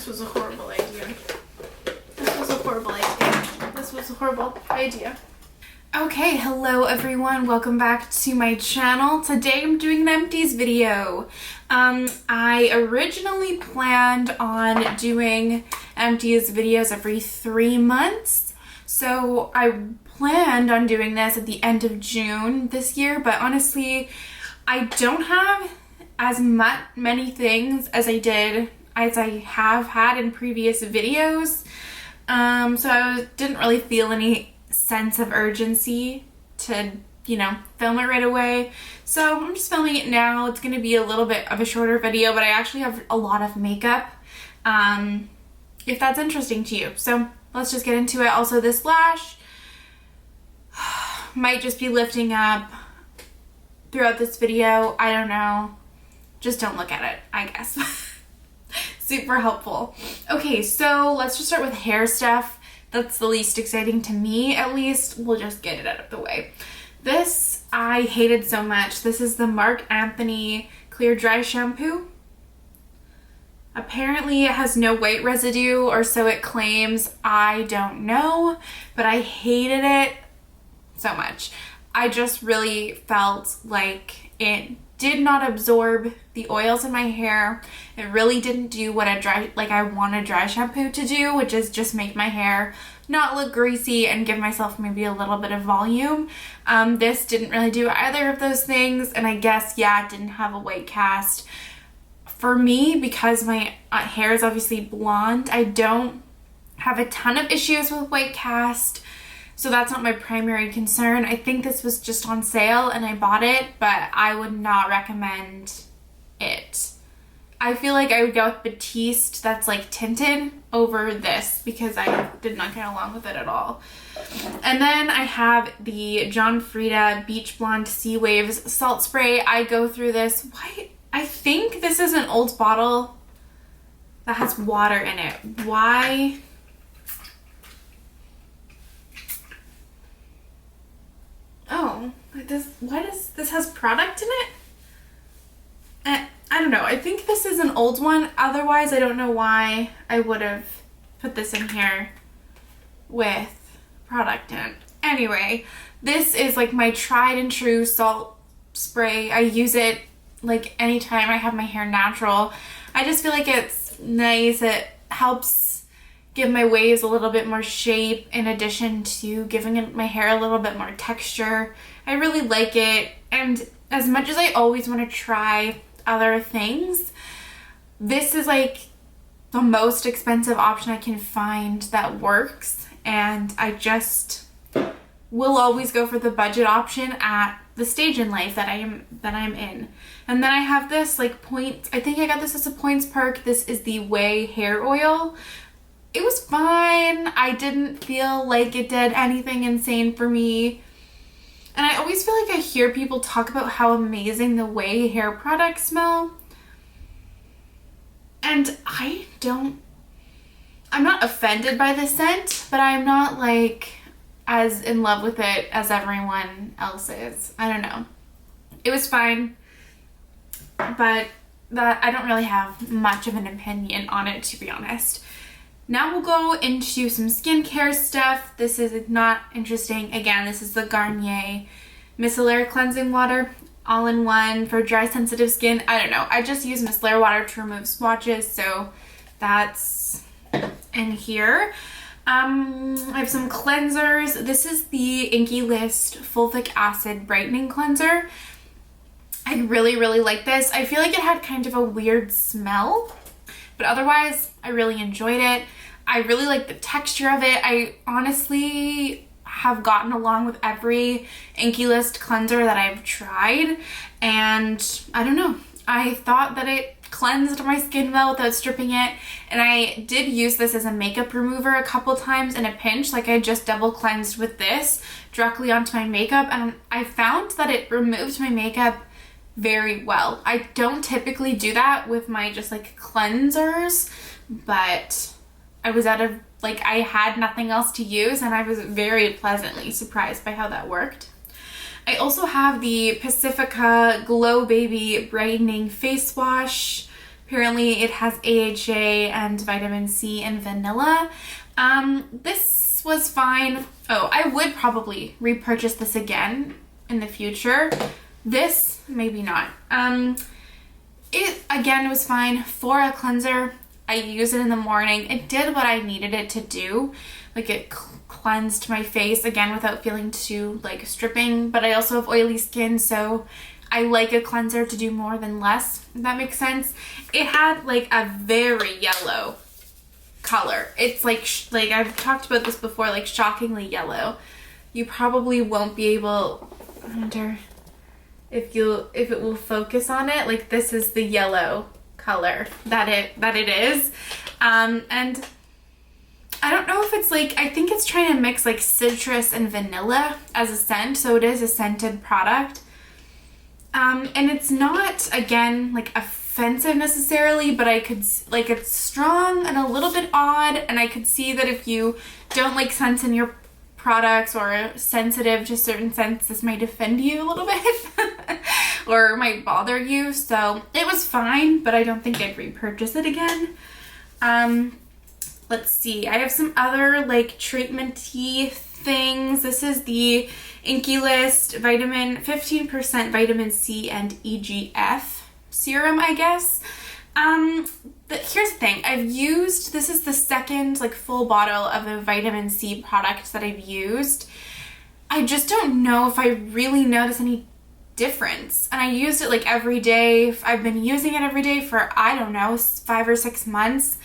this was a horrible idea. This was a horrible idea. This was a horrible idea. Okay, hello everyone. Welcome back to my channel. Today I'm doing an empties video. I originally planned on doing empties videos every 3 months. So I planned on doing this at the end of June this year, but honestly, I don't have as many things as I have had in previous videos. So I didn't really feel any sense of urgency to, film it right away. So I'm just filming it now. It's going to be a little bit of a shorter video, but I actually have a lot of makeup, if that's interesting to you. So let's just get into it. Also, this lash might just be lifting up throughout this video. I don't know. Just don't look at it, I guess. Super helpful. Okay, so let's just start with hair stuff. That's the least exciting to me, at least. We'll just get it out of the way. This I hated so much. This is the Marc Anthony Clear Dry Shampoo. Apparently it has no white residue, or so it claims. I don't know, but I hated it so much. I just really felt like it did not absorb the oils in my hair. It really didn't do what I want a dry shampoo to do, which is just make my hair not look greasy and give myself maybe a little bit of volume. This didn't really do either of those things, and I guess, yeah, it didn't have a white cast. For me, because my hair is obviously blonde, I don't have a ton of issues with white cast, so that's not my primary concern. I think this was just on sale and I bought it, but I would not recommend it. I feel like I would go with Batiste that's like tinted over this because I did not get along with it at all. And then I have the John Frieda Beach Blonde Sea Waves Salt Spray. I go through this. Why? I think this is an old bottle that has water in it. Why? Oh, why does this has product in it? I don't know. I think this is an old one. Otherwise, I don't know why I would have put this in here with product in it. Anyway, this is like my tried and true salt spray. I use it like anytime I have my hair natural. I just feel like it's nice. It helps give my waves a little bit more shape in addition to giving my hair a little bit more texture. I really like it, and as much as I always want to try other things, this is like the most expensive option I can find that works, and I just will always go for the budget option at the stage in life that I'm in. And then I have this like I think I got this as a points perk. This is the Whey Hair Oil. It was fine. I didn't feel like it did anything insane for me. And I always feel like I hear people talk about how amazing the Whey hair products smell. And I'm not offended by the scent, but I'm not like as in love with it as everyone else is. I don't know. It was fine, but I don't really have much of an opinion on it, to be honest. Now we'll go into some skincare stuff. This is not interesting. Again, this is the Garnier Micellar Cleansing Water, all-in-one for dry, sensitive skin. I don't know. I just use micellar water to remove swatches, so that's in here. I have some cleansers. This is the Inky List Fulvic Acid Brightening Cleanser. I really, really like this. I feel like it had kind of a weird smell, but otherwise, I really enjoyed it. I really like the texture of it. I honestly have gotten along with every Inky List cleanser that I've tried, and I don't know. I thought that it cleansed my skin well without stripping it, and I did use this as a makeup remover a couple times in a pinch. Like, I just double cleansed with this directly onto my makeup, and I found that it removed my makeup very well. I don't typically do that with my just like cleansers, but I was out of, like, I had nothing else to use, and I was very pleasantly surprised by how that worked. I also have the Pacifica Glow Baby Brightening Face Wash. Apparently it has AHA and vitamin C and vanilla. This was fine. Oh, I would probably repurchase this again in the future. This, maybe not. It, again, was fine for a cleanser. I use it in the morning. It did what I needed it to do. Like, it cleansed my face, again, without feeling too, like, stripping. But I also have oily skin, so I like a cleanser to do more than less, if that makes sense. It had, like, a very yellow color. It's, like I've talked about this before, like, shockingly yellow. You probably won't be able, I wonder if it will focus on it. Like, this is the yellow color that it is. And I don't know if it's like, I think it's trying to mix like citrus and vanilla as a scent, so it is a scented product. And it's not, again, like offensive necessarily, but I could, like, it's strong and a little bit odd, and I could see that if you don't like scents in your products or sensitive to certain scents, this might offend you a little bit or might bother you. So it was fine, but I don't think I'd repurchase it again. Let's see, I have some other like treatment-y things. This is the Inkey List 15% vitamin C and EGF serum, I guess. Here's the thing, this is the second like full bottle of a vitamin C product that I've used. I just don't know if I really notice any difference. And I used it like every day. I've been using it every day for, I don't know, 5 or 6 months.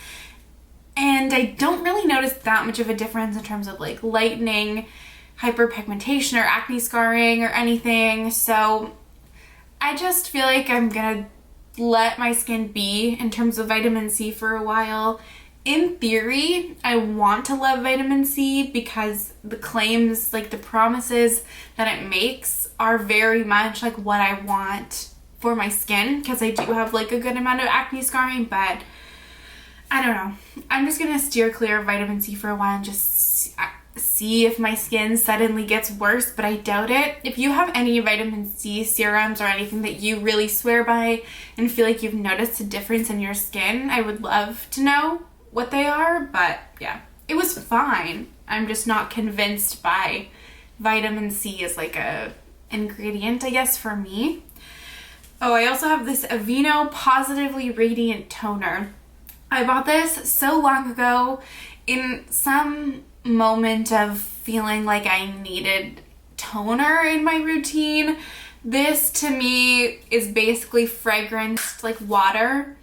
And I don't really notice that much of a difference in terms of like lightening, hyperpigmentation, or acne scarring or anything. So I just feel like I'm gonna let my skin be in terms of vitamin C for a while. In theory, I want to love vitamin C because the claims, like the promises that it makes, are very much like what I want for my skin, because I do have like a good amount of acne scarring. But I don't know, I'm just gonna steer clear of vitamin C for a while and just see if my skin suddenly gets worse, but I doubt it. If you have any vitamin C serums or anything that you really swear by and feel like you've noticed a difference in your skin, I would love to know what they are. But yeah, it was fine. I'm just not convinced by vitamin C as like a ingredient, I guess, for me. Oh, I also have this Aveeno Positively Radiant Toner. I bought this so long ago in some moment of feeling like I needed toner in my routine. This to me is basically fragranced like water.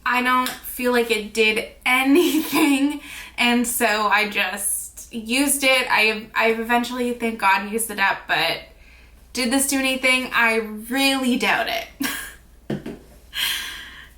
I don't feel like it did anything, and so I just used it. I've eventually, thank God, used it up, but did this do anything? I really doubt it.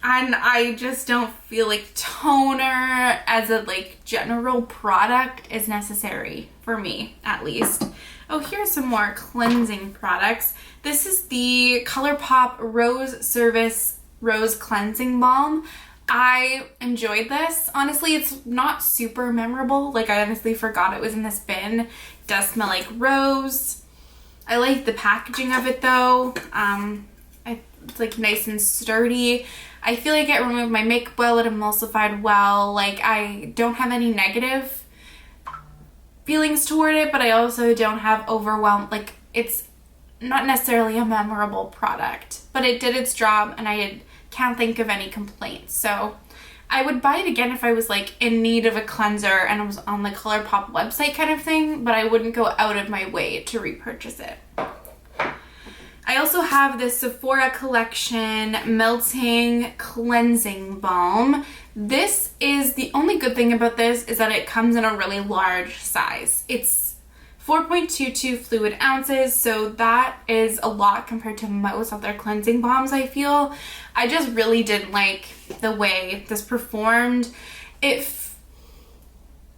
And I just don't feel like toner as a like general product is necessary for me, at least. Oh, here's some more cleansing products. This is the Colourpop Rose Service Rose Cleansing Balm. I enjoyed this. Honestly, it's not super memorable. Like, I honestly forgot it was in this bin. It does smell like rose. I like the packaging of it though. It's like nice and sturdy. I feel like it removed my makeup well, it emulsified well. Like, I don't have any negative feelings toward it, but I also don't have overwhelmed, like, it's not necessarily a memorable product, but it did its job and I can't think of any complaints. So I would buy it again if I was like in need of a cleanser and it was on the Colourpop website kind of thing, but I wouldn't go out of my way to repurchase it. I also have this Sephora Collection Melting Cleansing Balm. This is, the only good thing about this is that it comes in a really large size. It's 4.22 fluid ounces, so that is a lot compared to most other cleansing balms, I feel. I just really didn't like the way this performed. It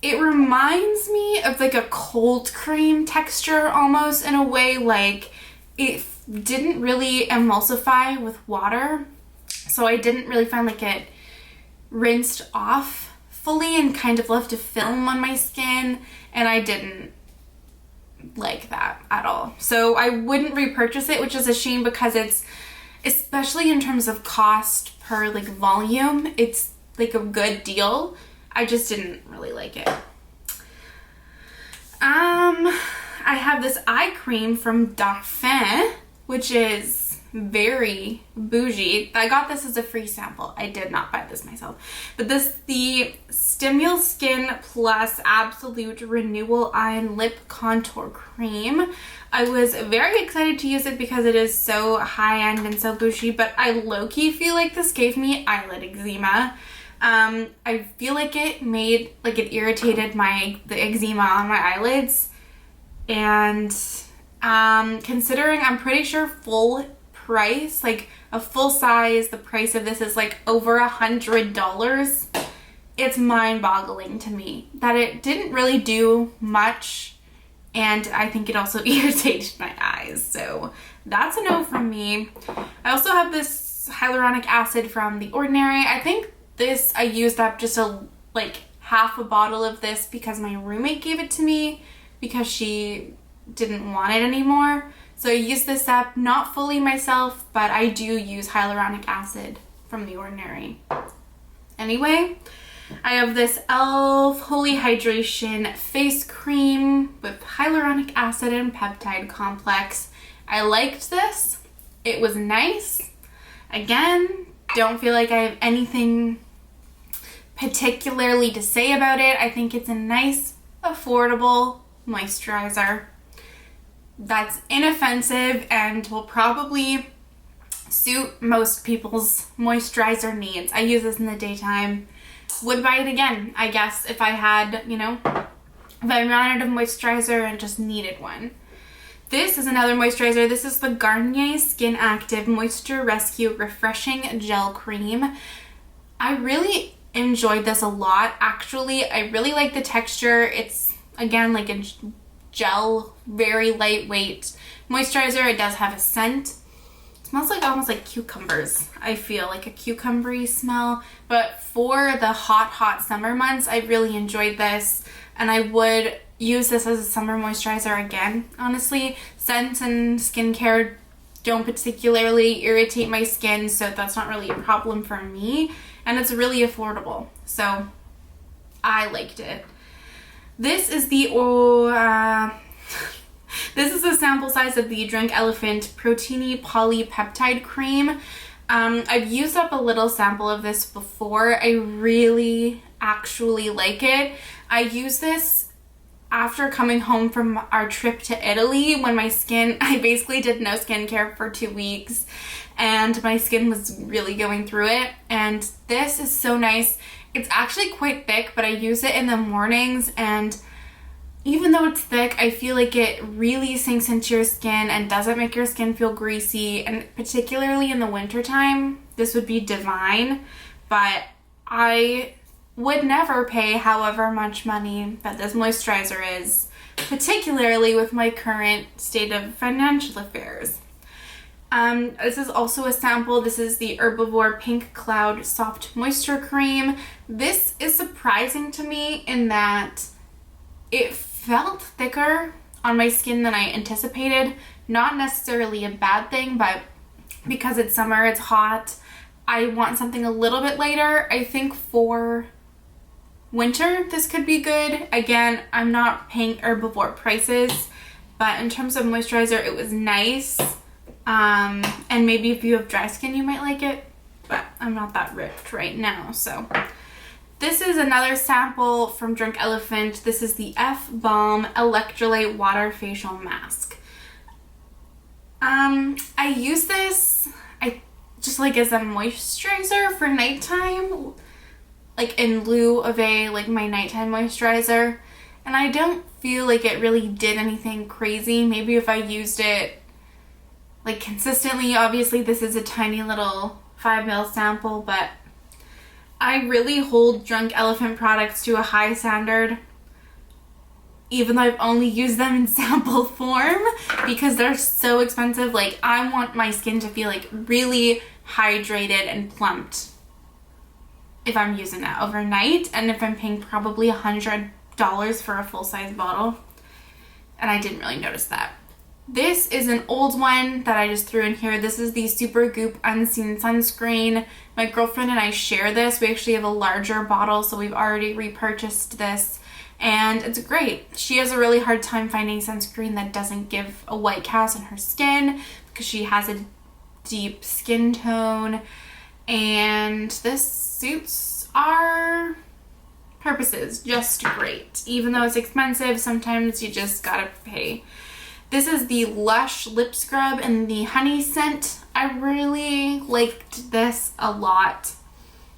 reminds me of like a cold cream texture almost, in a way. Like, it didn't really emulsify with water, so I didn't really find like it rinsed off fully and kind of left a film on my skin, and I didn't like that at all. So I wouldn't repurchase it, which is a shame because it's especially in terms of cost per like volume. It's like a good deal. I just didn't really like it. I have this eye cream from Dauphin, which is very bougie. I got this as a free sample. I did not buy this myself. But this, the Stimul Skin Plus Absolute Renewal Eye and Lip Contour Cream. I was very excited to use it because it is so high-end and so bougie, but I low-key feel like this gave me eyelid eczema. I feel like it irritated the eczema on my eyelids. And considering I'm pretty sure full price, like a full size, the price of this is like over $100. It's mind-boggling to me that it didn't really do much, and I think it also irritated my eyes, so that's a no from me. I also have this hyaluronic acid from The Ordinary. I think this, I used up just half a bottle of this because my roommate gave it to me because she didn't want it anymore. So I used this up, not fully myself, but I do use hyaluronic acid from The Ordinary. Anyway, I have this e.l.f. Holy Hydration face cream with hyaluronic acid and peptide complex. I liked this. It was nice. Again, don't feel like I have anything particularly to say about it. I think it's a nice, affordable moisturizer that's inoffensive and will probably suit most people's moisturizer needs. I use this in the daytime. Would buy it again, I guess, if I had, if I ran out of moisturizer and just needed one. This is another moisturizer. This is the Garnier Skin Active Moisture Rescue Refreshing Gel Cream. I really enjoyed this a lot, actually. I really like the texture. It's, again, like a gel, very lightweight moisturizer. It does have a scent. It smells like almost like cucumbers. I feel like a cucumbery smell. But for the hot summer months, I really enjoyed this, and I would use this as a summer moisturizer again, honestly. Scents and skincare don't particularly irritate my skin, so that's not really a problem for me, and it's really affordable, so I liked it. This is the this is a sample size of the Drunk Elephant Proteiny Polypeptide Cream. I've used up a little sample of this before. I really actually like it. I use this after coming home from our trip to Italy when I basically did no skincare for 2 weeks and my skin was really going through it, and this is so nice. It's actually quite thick, but I use it in the mornings, and even though it's thick, I feel like it really sinks into your skin and doesn't make your skin feel greasy, and particularly in the wintertime, this would be divine, but I would never pay however much money that this moisturizer is, particularly with my current state of financial affairs. This is also a sample. This is the Herbivore Pink Cloud Soft Moisture Cream. This is surprising to me in that it felt thicker on my skin than I anticipated. Not necessarily a bad thing, but because it's summer, it's hot, I want something a little bit lighter. I think for winter, this could be good. Again, I'm not paying Herbivore prices, but in terms of moisturizer, it was nice. And maybe if you have dry skin, you might like it, but I'm not that ripped right now, so. This is another sample from Drunk Elephant. This is the F-Balm Electrolyte Water Facial Mask. I use this just like as a moisturizer for nighttime, like in lieu of my nighttime moisturizer, and I don't feel like it really did anything crazy. Maybe if I used it like consistently. Obviously this is a tiny little 5 ml sample, but I really hold Drunk Elephant products to a high standard, even though I've only used them in sample form because they're so expensive. Like, I want my skin to feel like really hydrated and plumped if I'm using that overnight, and if I'm paying probably $100 for a full-size bottle, and I didn't really notice that. This is an old one that I just threw in here. This is the Super Goop Unseen Sunscreen. My girlfriend and I share this. We actually have a larger bottle, so we've already repurchased this. And it's great. She has a really hard time finding sunscreen that doesn't give a white cast on her skin because she has a deep skin tone. And this suits our purposes just great. Even though it's expensive, sometimes you just gotta pay. This is the Lush Lip Scrub in the honey scent. I really liked this a lot.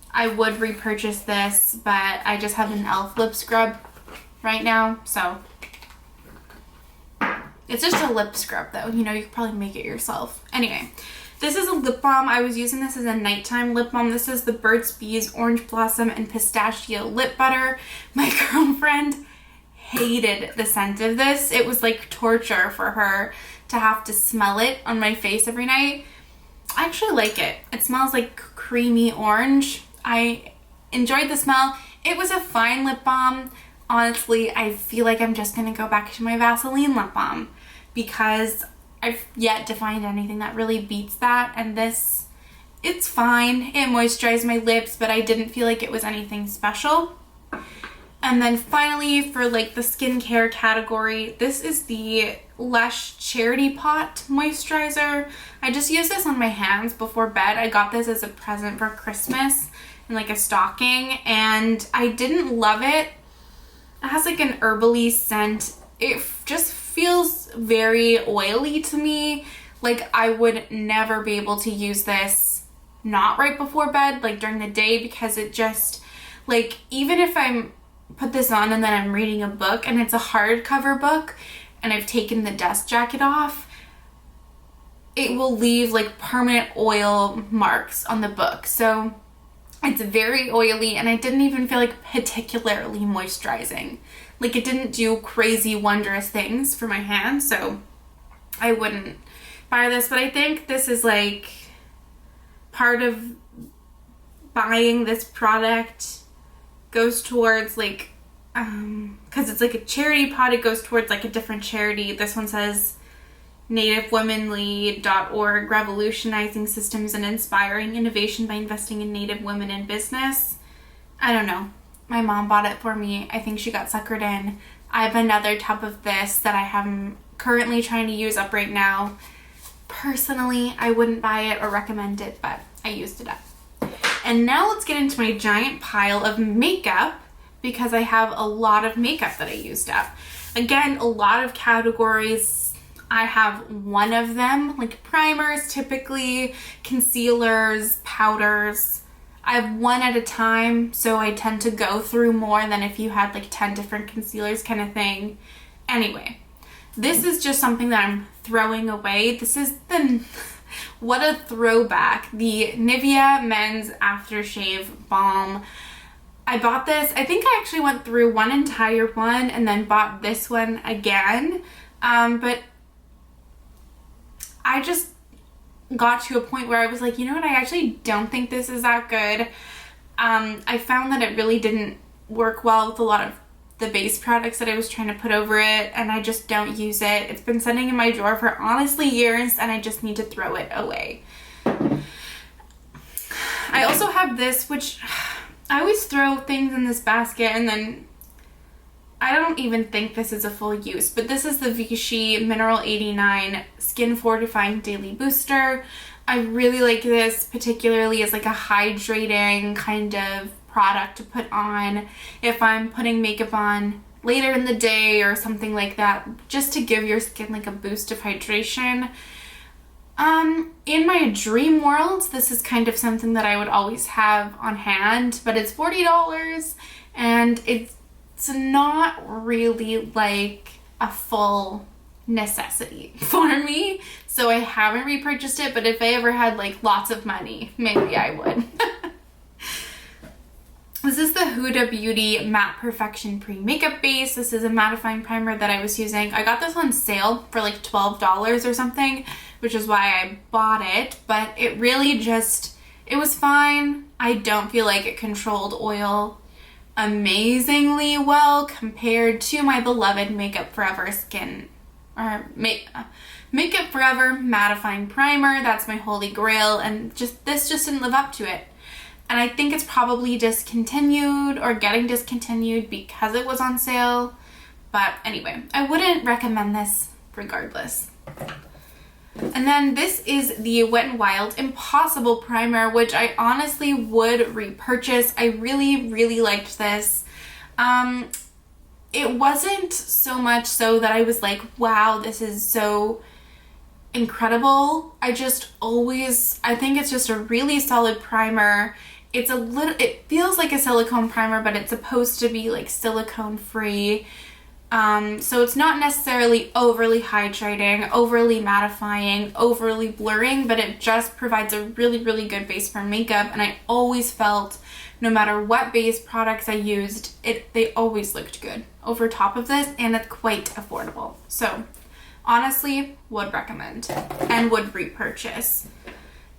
I would repurchase this, but I just have an e.l.f. lip scrub right now, so it's just a lip scrub though. You know, you could probably make it yourself. Anyway, this is a lip balm. I was using this as a nighttime lip balm. This is the Burt's Bees Orange Blossom and Pistachio Lip Butter. My girlfriend hated the scent of this. It was like torture for her to have to smell it on my face every night. I actually like it. It smells like creamy orange. I enjoyed the smell. It was a fine lip balm. Honestly, I feel like I'm just gonna go back to my Vaseline lip balm because I've yet to find anything that really beats that, and this, it's fine. It moisturized my lips, but I didn't feel like it was anything special. And then finally, for like the skincare category, this is the Lush Charity Pot Moisturizer. I just use this on my hands before bed. I got this as a present for Christmas in like a stocking, and I didn't love it. It has like an herbally scent. It just feels very oily to me. Like I would never be able to use this not right before bed, like during the day, because it just, like, even if I'm put this on and then I'm reading a book and it's a hardcover book and I've taken the dust jacket off, it will leave like permanent oil marks on the book. So it's very oily, and I didn't even feel like particularly moisturizing. Like it didn't do crazy wondrous things for my hands, so I wouldn't buy this. But I think this is like part of buying this product goes towards like, because it's like a charity pot, it goes towards like a different charity. This one says nativewomenlead.org, revolutionizing systems and inspiring innovation by investing in Native women in business. I don't know. My mom bought it for me. I think she got suckered in. I have another tub of this that I am currently trying to use up right now. Personally, I wouldn't buy it or recommend it, but I used it up. And now let's get into my giant pile of makeup, because I have a lot of makeup that I used up. Again, a lot of categories. I have one of them, like primers typically, concealers, powders. I have one at a time, so I tend to go through more than if you had like 10 different concealers kind of thing. Anyway, this is just something that I'm throwing away. This is the, what a throwback, the Nivea Men's Aftershave Balm. I bought this, I think I actually went through one entire one and then bought this one again, but I just got to a point where I was like, you know what, I actually don't think this is that good. I found that it really didn't work well with a lot of the base products that I was trying to put over it, and I just don't use it. It's been sitting in my drawer for honestly years, and I just need to throw it away. I also have this, which I always throw things in this basket and then I don't even think this is a full use, but this is the Vichy Mineral 89 Skin Fortifying Daily Booster. I really like this, particularly as like a hydrating kind of product to put on if I'm putting makeup on later in the day or something like that, just to give your skin like a boost of hydration. In my dream world, this is kind of something that I would always have on hand, but it's $40 and it's not really like a full necessity for me, so I haven't repurchased it, but if I ever had like lots of money, maybe I would. This is the Huda Beauty Matte Perfection Pre-Makeup Base. This is a mattifying primer that I was using. I got this on sale for like $12 or something, which is why I bought it, but it really just, it was fine. I don't feel like it controlled oil amazingly well compared to my beloved Makeup Forever Skin Makeup Forever Mattifying Primer. That's my holy grail, and this just didn't live up to it. And I think it's probably discontinued or getting discontinued because it was on sale. But anyway, I wouldn't recommend this regardless. And then this is the Wet n Wild Impossible Primer, which I honestly would repurchase. I really, really liked this. It wasn't so much so that I was like, wow, this is so incredible. I think it's just a really solid primer. It feels like a silicone primer, but it's supposed to be like silicone free. So it's not necessarily overly hydrating, overly mattifying, overly blurring, but it just provides a really, really good base for makeup. And I always felt, no matter what base products I used, they always looked good over top of this, and it's quite affordable. So honestly, would recommend and would repurchase.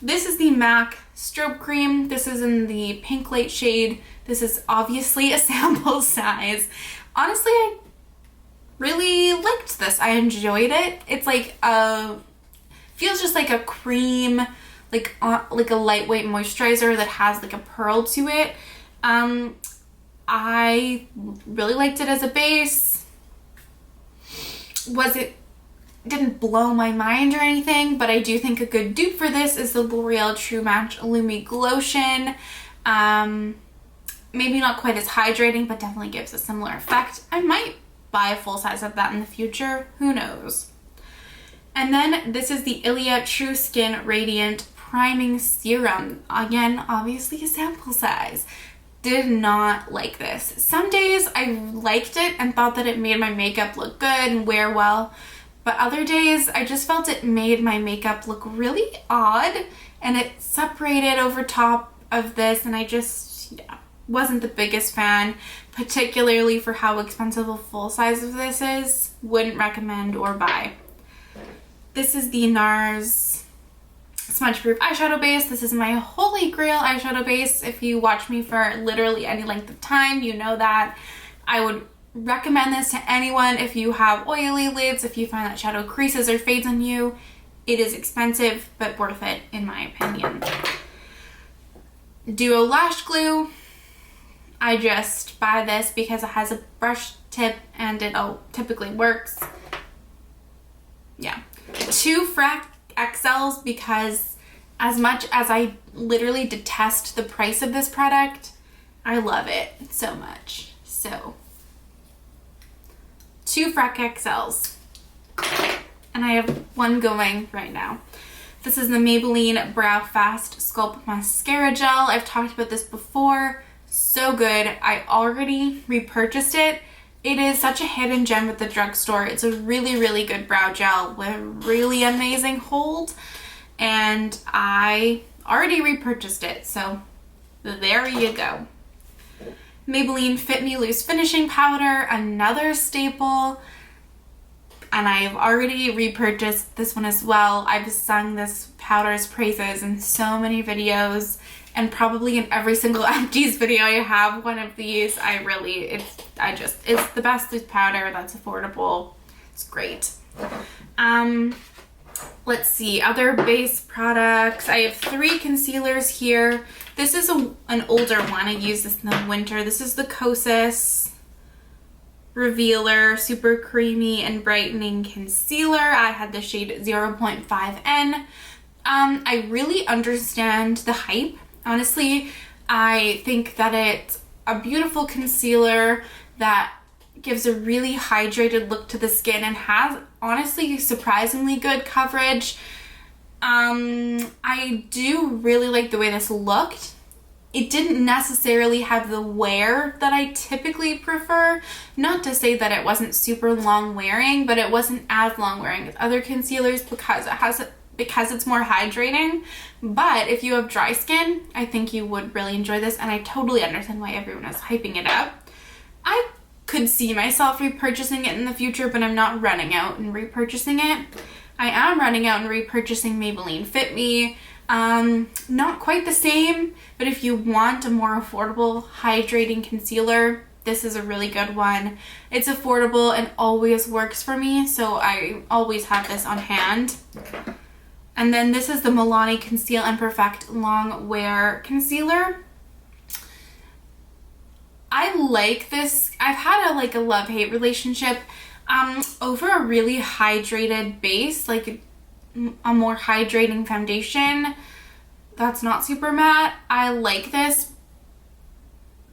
This is the MAC Strobe Cream. This is in the Pink Light shade. This is obviously a sample size. Honestly, I really liked this. I enjoyed it. It's like feels just like a cream, like a lightweight moisturizer that has like a pearl to it. I really liked it as a base. Didn't blow my mind or anything, but I do think a good dupe for this is the L'Oreal True Match Illumi Glotion. Maybe not quite as hydrating, but definitely gives a similar effect. I might buy a full size of that in the future. Who knows? And then this is the Ilia True Skin Radiant Priming Serum. Again, obviously a sample size. Did not like this. Some days I liked it and thought that it made my makeup look good and wear well. But other days, I just felt it made my makeup look really odd, and it separated over top of this, and I just, wasn't the biggest fan, particularly for how expensive a full size of this is. Wouldn't recommend or buy. This is the Nars Smudge Proof Eyeshadow Base. This is my holy grail eyeshadow base. If you watch me for literally any length of time, you know that. I would recommend this to anyone if you have oily lids, if you find that shadow creases or fades on you. It is expensive, but worth it in my opinion. Duo Lash Glue. I just buy this because it has a brush tip and it typically works. Yeah. 2 Freck XLs because as much as I literally detest the price of this product, I love it so much. So 2 Freck XLs, and I have one going right now. This is the Maybelline Brow Fast Sculpt Mascara Gel. I've talked about this before. So good. I already repurchased it. It is such a hidden gem at the drugstore. It's a really, really good brow gel with a really amazing hold, and I already repurchased it, so there you go. Maybelline Fit Me Loose Finishing Powder, another staple, and I've already repurchased this one as well. I've sung this powder's praises in so many videos, and probably in every single Empties video I have one of these. It's the best loose powder that's affordable. It's great. Let's see, other base products. I have 3 concealers here. This is an older one. I use this in the winter. This is the Kosas Revealer Super Creamy and Brightening Concealer. I had the shade 0.5N. I really understand the hype. Honestly, I think that it's a beautiful concealer that gives a really hydrated look to the skin and has honestly surprisingly good coverage. I do really like the way this looked. It didn't necessarily have the wear that I typically prefer. Not to say that it wasn't super long wearing, but it wasn't as long wearing as other concealers because it's more hydrating. But if you have dry skin, I think you would really enjoy this, and I totally understand why everyone is hyping it up. I could see myself repurchasing it in the future, but I'm not running out and repurchasing it. I am running out and repurchasing Maybelline Fit Me. Not quite the same, but if you want a more affordable hydrating concealer, this is a really good one. It's affordable and always works for me, so I always have this on hand. And then this is the Milani Conceal and Perfect Long Wear Concealer. I like this. I've had a love-hate relationship over a really hydrated base, like a more hydrating foundation that's not super matte. I like this.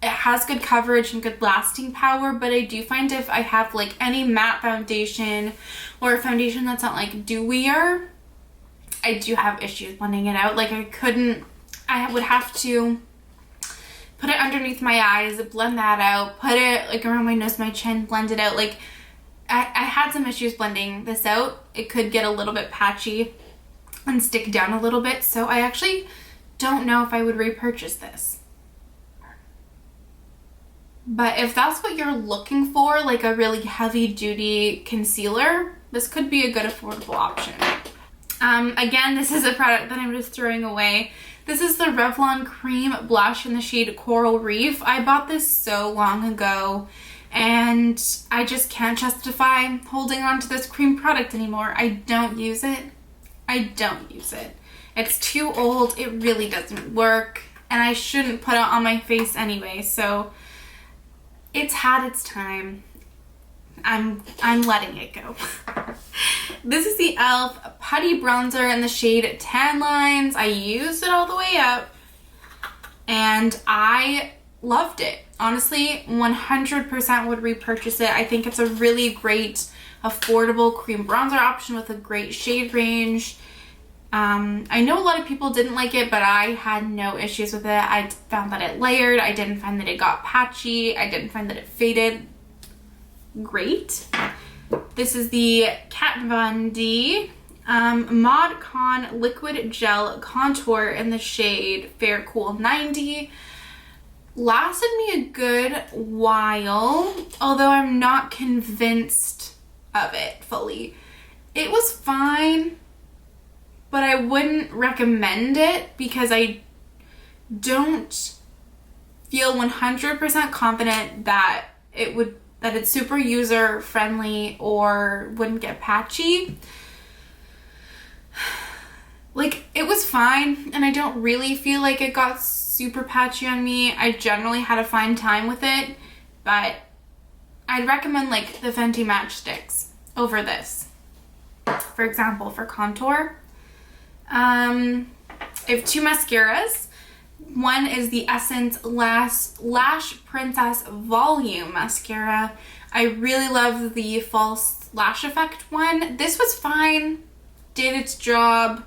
It has good coverage and good lasting power, but I do find if I have like any matte foundation or a foundation that's not like dewier, I do have issues blending it out. Like I would have to put it underneath my eyes, blend that out, put it like around my nose, my chin, blend it out. Like I had some issues blending this out. It could get a little bit patchy and stick down a little bit. So I actually don't know if I would repurchase this. But if that's what you're looking for, like a really heavy duty concealer, this could be a good affordable option. Again, this is a product that I'm just throwing away. This is the Revlon Cream Blush in the shade Coral Reef. I bought this so long ago and I just can't justify holding on to this cream product anymore. I don't use it. It's too old. It really doesn't work and I shouldn't put it on my face anyway. So it's had its time. I'm letting it go. This is the e.l.f. Putty Bronzer in the shade Tan Lines. I used it all the way up and I loved it. Honestly, 100% would repurchase it. I think it's a really great, affordable cream bronzer option with a great shade range. I know a lot of people didn't like it, but I had no issues with it. I found that it layered. I didn't find that it got patchy. I didn't find that it faded. Great. This is the Kat Von D Mod Con Liquid Gel Contour in the shade Fair Cool 90. Lasted me a good while, although I'm not convinced of it fully. It was fine, but I wouldn't recommend it because I don't feel 100% confident that it's super user friendly or wouldn't get patchy. Like, it was fine and I don't really feel like it got super patchy on me. I generally had a fine time with it, but I'd recommend like the Fenty Matchsticks over this, for example, for contour. I have two mascaras. One is the Essence Lash Princess Volume Mascara. I really love the false lash effect one. This was fine, did its job,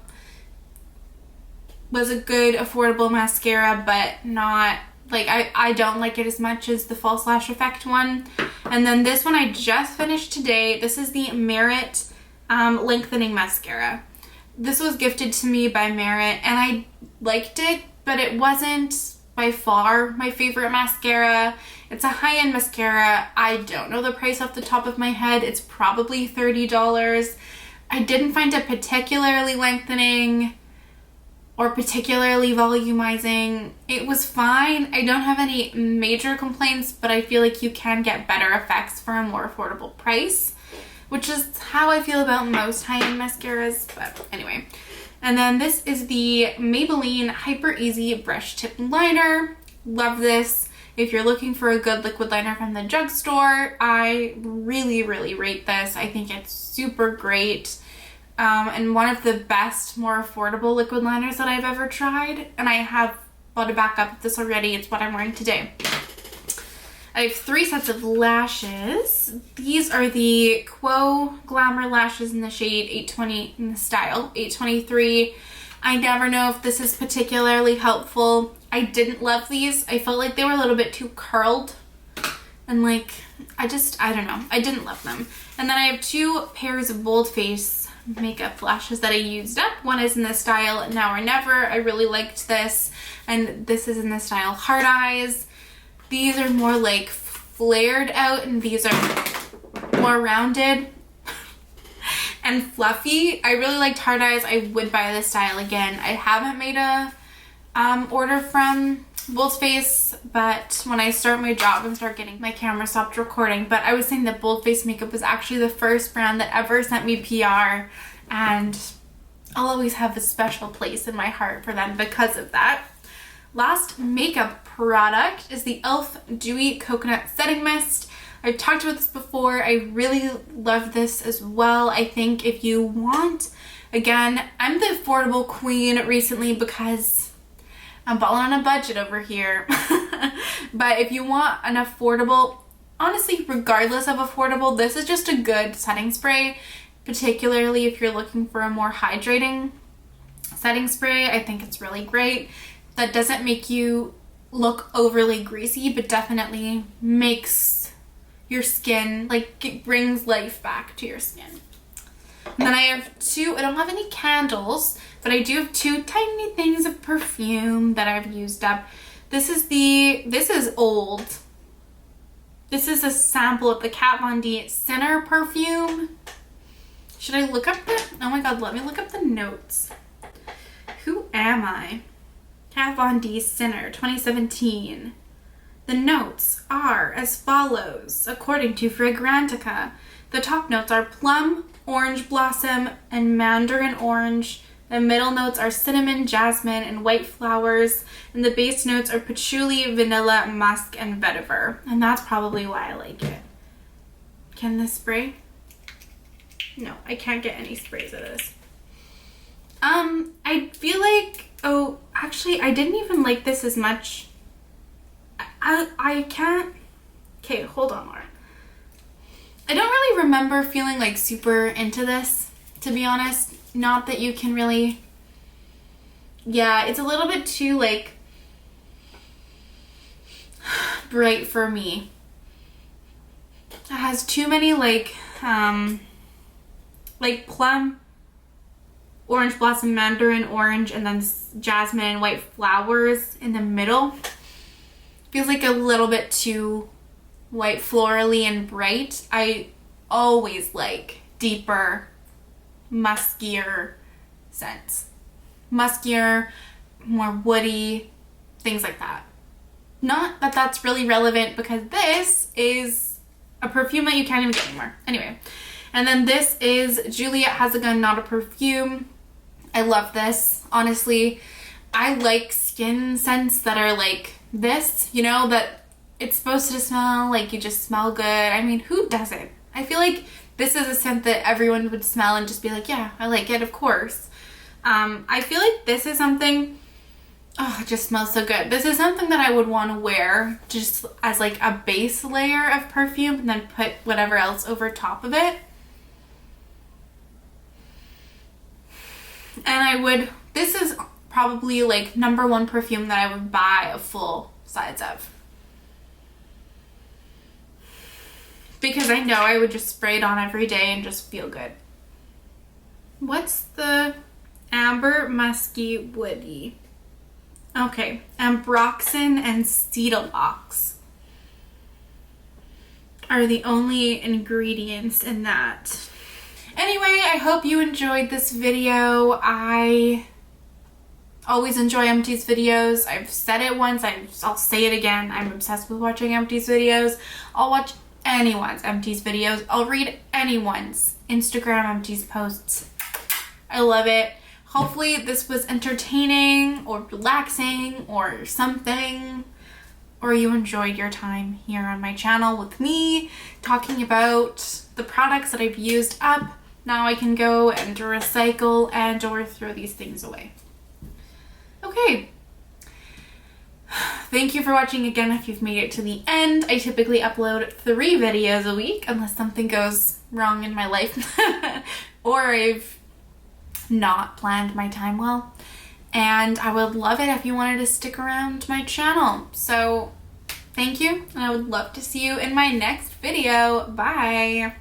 was a good affordable mascara, but not like I don't like it as much as the false lash effect one. And then this one I just finished today. This is the Merit Lengthening Mascara. This was gifted to me by Merit and I liked it, but it wasn't by far my favorite mascara. It's a high-end mascara. I don't know the price off the top of my head. It's probably $30. I didn't find it particularly lengthening or particularly volumizing. It was fine. I don't have any major complaints, but I feel like you can get better effects for a more affordable price, which is how I feel about most high-end mascaras, but anyway. And then this is the Maybelline Hyper Easy Brush Tip Liner. Love this. If you're looking for a good liquid liner from the drugstore, I really, really rate this. I think it's super great. And one of the best, more affordable liquid liners that I've ever tried. And I have bought a backup of this already. It's what I'm wearing today. I have 3 sets of lashes. These are the Quo Glamor Lashes in the shade 820, in the style 823. I never know if this is particularly helpful. I didn't love these. I felt like they were a little bit too curled. And like, I don't know. I didn't love them. And then I have 2 pairs of Bold Face makeup lashes that I used up. One is in the style Now or Never. I really liked this. And this is in the style Hard Eyes. These are more like flared out and these are more rounded and fluffy. I really liked Hard Eyes. I would buy this style again. I haven't made a order from bold face, but when I start my job and start getting my camera stopped recording. But I was saying that Bold Face Makeup was actually the first brand that ever sent me PR, and I'll always have a special place in my heart for them because of that. Last makeup product is the e.l.f. Dewy Coconut Setting Mist. I've talked about this before. I really love this as well. I think if you want, again, I'm the affordable queen recently because I'm balling on a budget over here. But if you want an affordable, honestly, regardless of affordable, this is just a good setting spray, particularly if you're looking for a more hydrating setting spray. I think it's really great. That doesn't make you look overly greasy, but definitely makes your skin, like, it brings life back to your skin. And then I have two, I don't have any candles, but I do have two tiny things of perfume that I've used up. This is old. This is a sample of the Kat Von D Sinner perfume. Should I look up oh my god, let me look up the notes. Who am I? Kat Von D Sinner 2017. The notes are as follows, according to Fragrantica. The top notes are plum, orange blossom, and mandarin orange. The middle notes are cinnamon, jasmine, and white flowers. And the base notes are patchouli, vanilla, musk, and vetiver. And that's probably why I like it. Can this spray? No, I can't get any sprays of this. I feel like, oh, actually, I didn't even like this as much. I can't, okay, hold on, Laura. I don't really remember feeling like super into this, to be honest. Not that you can really, yeah, it's a little bit too, like, bright for me. It has too many, like plum, orange blossom, mandarin orange, and then jasmine and white flowers in the middle. Feels like a little bit too white florally and bright. I always like deeper, muskier scents. Muskier, more woody, things like that. Not that that's really relevant because this is a perfume that you can't even get anymore. Anyway, and then this is Juliet Has a Gun, Not a Perfume. I love this. Honestly, I like skin scents that are like this, you know, that it's supposed to smell like you just smell good. I mean, who doesn't? I feel like this is a scent that everyone would smell and just be like, yeah, I like it, of course. I feel like this is something, oh, it just smells so good. This is something that I would want to wear just as like a base layer of perfume and then put whatever else over top of it. And this is probably like #1 perfume that I would buy a full size of. Because I know I would just spray it on every day and just feel good. What's the Amber, Musky, Woody? Okay, Ambroxan and Cetalox are the only ingredients in that. Anyway, I hope you enjoyed this video. I always enjoy Empty's videos. I've said it once, I'll say it again. I'm obsessed with watching Empty's videos. I'll watch anyone's Empty's videos. I'll read anyone's Instagram Empty's posts. I love it. Hopefully this was entertaining or relaxing or something, or you enjoyed your time here on my channel with me talking about the products that I've used up. Now I can go and recycle and or throw these things away. Okay. Thank you for watching again if you've made it to the end. I typically upload 3 videos a week unless something goes wrong in my life or I've not planned my time well. And I would love it if you wanted to stick around my channel. So thank you, and I would love to see you in my next video. Bye!